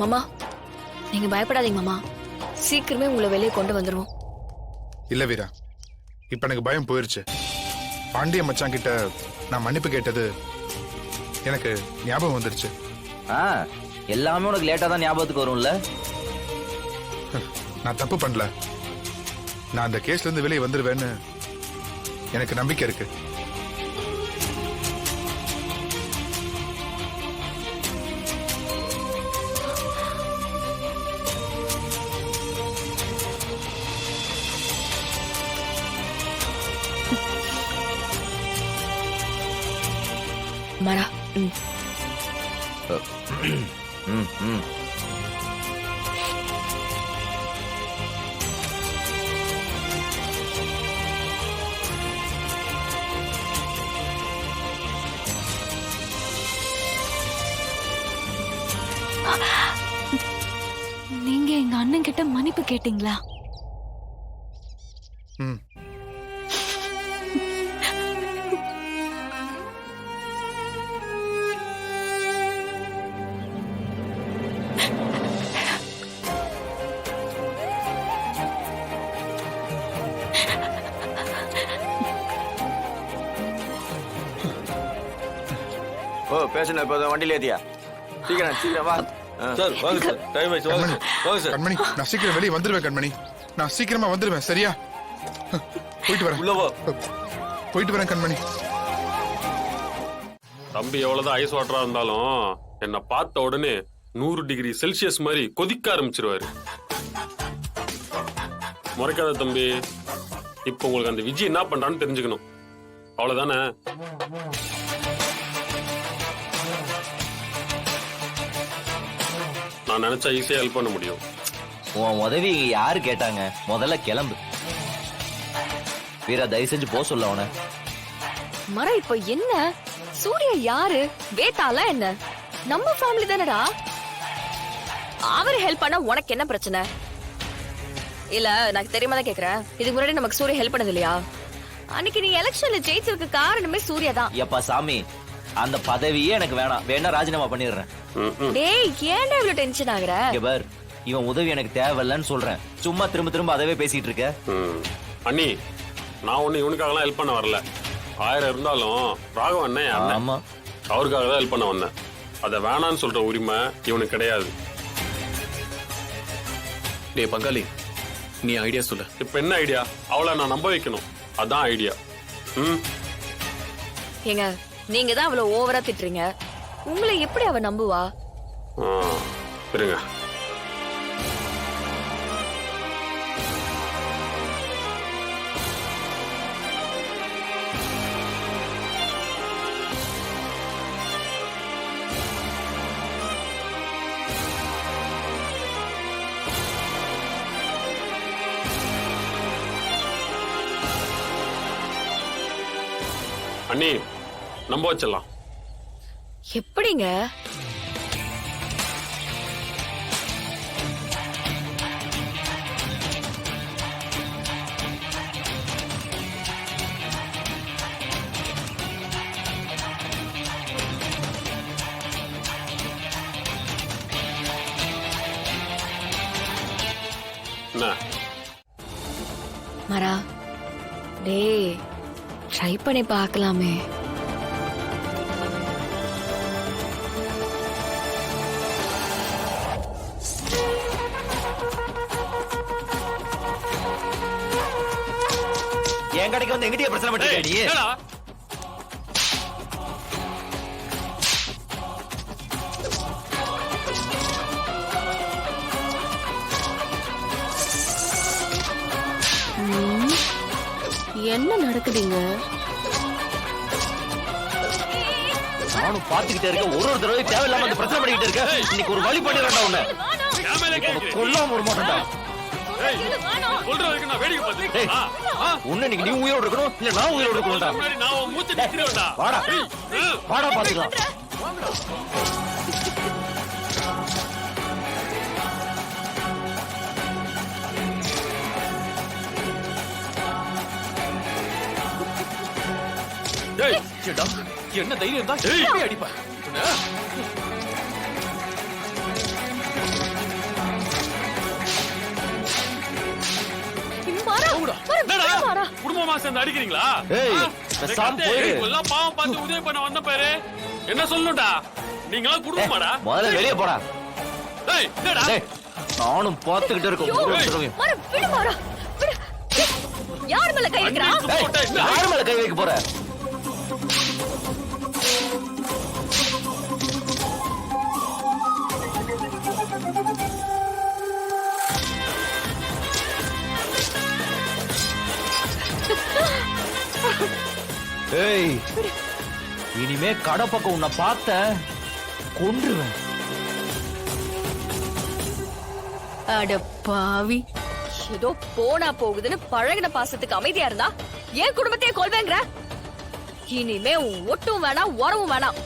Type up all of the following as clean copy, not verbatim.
மாமா நீங்க பயப்படாதீங்க மாமா, சீக்கிரமே உங்களை வெளியே கொண்டு வந்துருவோம். இல்ல வீரா, இப்ப எனக்கு பயம் போயிருச்சு. பாண்டிய மச்சான் கிட்ட நான் மன்னிப்பு கேட்டது எனக்கு ஞாபகம் வந்துருச்சு. எல்லாமே உனக்கு லேட்டா தான் ஞாபகத்துக்கு வரும்ல. நான் தப்பு பண்ணல. நான் அந்த கேஸ்ல இருந்து வெளியே வந்துருவேன்னு எனக்கு நம்பிக்கை இருக்கு. மரா நீங்க எங்க அண்ணன் கிட்ட மன்னிப்பு கேட்டீங்களா? ஓ பேசுன இப்ப வண்டியில ஏத்தியா? சீக்கிரம் சீக்கிரம் வா சார். வாங்க சார், டைம் ஆயிடுச்சு. வாங்க சார். கண்மணி, நான் சீக்கிரம் வெளியே வந்துருவேன். கண்மணி, நான் சீக்கிரமா வந்துருவேன். சரியா? போயிட்டு வரேன். உள்ள வா. போயிட்டு வரேன் கண்மணி. தம்பி எவ்வளவுதான் ஐஸ் வாட்டரா இருந்தாலும் என்ன பார்த்த உடனே 100 டிகிரி செல்சியஸ் மாதிரி கொதிக்க ஆரம்பிச்சிருவாரு. முறைக்காத தம்பி. இப்ப உங்களுக்கு அந்த விஜய் என்ன பண்றான்னு தெரிஞ்சுக்கணும். அவ்வளவுதானே? நான் நினைச்சா ஈஸியா ஹெல்ப் பண்ண முடியும். உன் உதவி யாரு கேட்டாங்க? முதல்ல கிளம்பு. வீரா, தயவு செஞ்சு போக சொல்ல அவன. மரா இப்ப என்ன? சூர்யா யாரு? வேதாளா என்ன? நம்ம ஃபேமிலி தானடா. அவர் ஹெல்ப் பண்ணா உனக்கு என்ன பிரச்சனை? இல்ல எனக்கு தெரியாம தான் கேக்குறேன். இதுக்கு முன்னாடி நமக்கு சூர்யா ஹெல்ப் பண்ணது இல்லையா? அன்னைக்கு நீ எலெக்ஷன்ல ஜெயிச்சதுக்கு காரணமே சூர்யா தான். எப்பா சாமி, அந்த பதவியே எனக்கு வேணாம். வேணா ராஜினாமா பண்ணிடுறேன். டேய், ஏன்டா இவ்வளவு டென்ஷன் ஆகுற? பார், இவன் உதவி எனக்கு தேவையில்லன்னு சொல்றேன். சும்மா திரும்ப திரும்ப அதவே பேசிட்டு இருக்க. அண்ணி, நான் ஒண்ணு இவனுக்காகலாம் ஹெல்ப் பண்ண வரல. 1000 இருந்தாலும் ராகவன் அண்ணன் ஆமா, அவருக்காக தான் ஹெல்ப் பண்ண வந்தேன். அத வேணான்னு சொல்ற உரிமை இவனுக்கு கிடையாது. டேய் பங்காளி, நீ ஐடியா சொல்லு. இப்ப என்ன ஐடியா? அவளை நான் நம்ப வைக்கணும். அதான் ஐடியா. ஏங்க, நீங்க தான் அவ்வளவு ஓவரா திட்டுறீங்க. உங்களை எப்படி அவ நம்புவா? இருங்க. அண்ணி, நம்ப வச்சிடலாம். எப்படிங்க? மரா, டேய், ட்ரை பண்ணி பார்க்கலாமே. என் கடைக்கு வந்து எங்கிட்டே பிரச்சனை பண்ணிட்டு என்ன நடக்குதுங்க? நானும் பாத்துக்கிட்டே இருக்கேன். ஒரு தடவை தேவையில்லாம அந்த பிரச்சனை பண்ணிக்கிட்டு இருக்கேன். இன்னைக்கு ஒரு வழி பண்ணிடுறேன்டா உன்னை. கொல்லாம விட மாட்டேன்டா. உன்னை நீங்க நீ உயிரோடு இருக்கணும், இல்ல நான் உயிரோடு இருக்கணும்டா. வாடா வாடா பாத்துக்கலாம். என்ன தைரியம் தான் அடிப்பா. என்னடா குடும்பமா சேர்ந்து அடிக்கிறீங்களா ஏய், ஆ? பேசாம டேய், போயிரு. எல்லாம் பாவம் பார்த்து உதவி பண்ண வந்த பாரு என்ன சொல்லணும்டா நீங்களா குடும்பமாடா முதல்ல வெளியே போடா. டேய் என்னடா டேய், நானும் பார்த்துக்கிட்டே இருக்கேன் ஒரு ஒரு தடவையும். மர விடு மாறா விடு யார் மேல கை வைக்கிறா ஏய், யார் மேல கை வைக்க போற? ஏய், இனிமே கடை பக்கம் உன்னை பார்த்த கொன்றுவேன். அட பாவி ஏதோ போனா போகுதுன்னு பழகின பாசத்துக்கு அமைதியா இருந்தா என் குடும்பத்தையே கொல்வேங்கிற இனிமே உன் ஒட்டும் வேணாம் உரமும் வேணாம்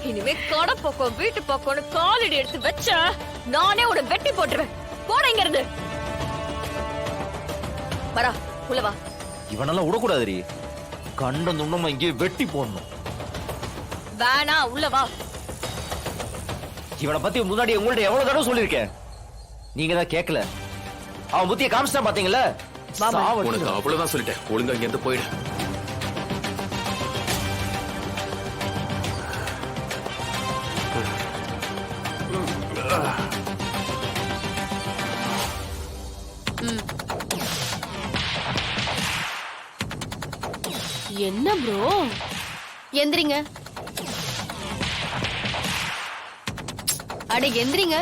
இனிமே கடை பக்கம் வீட்டு பக்கம்னு காலடி எடுத்து வச்ச நானே உன்னை வெட்டி போட்டுருவேன் போட இங்க இருந்து வரா உள்ள வா இவனெல்லாம் விடக்கூடாதுரி. கண்டம் துண்டமா இங்கே வெட்டி போடணும். வேணா உள்ள வா இவனை பத்தி முன்னாடி உங்கள்ட்ட எவ்வளவு தடவை சொல்லியிருக்கேன், நீங்க தான் கேட்கல. அவன் புத்திய காமிச்சிட்டான் பாத்தீங்களா? உனக்கு அவ்வளவுதான் சொல்லிட்டேன், ஒழுங்கா இங்க இருந்து போயிடு. என்ன ப்ரோ எந்திரிங்க அட எந்திரிங்க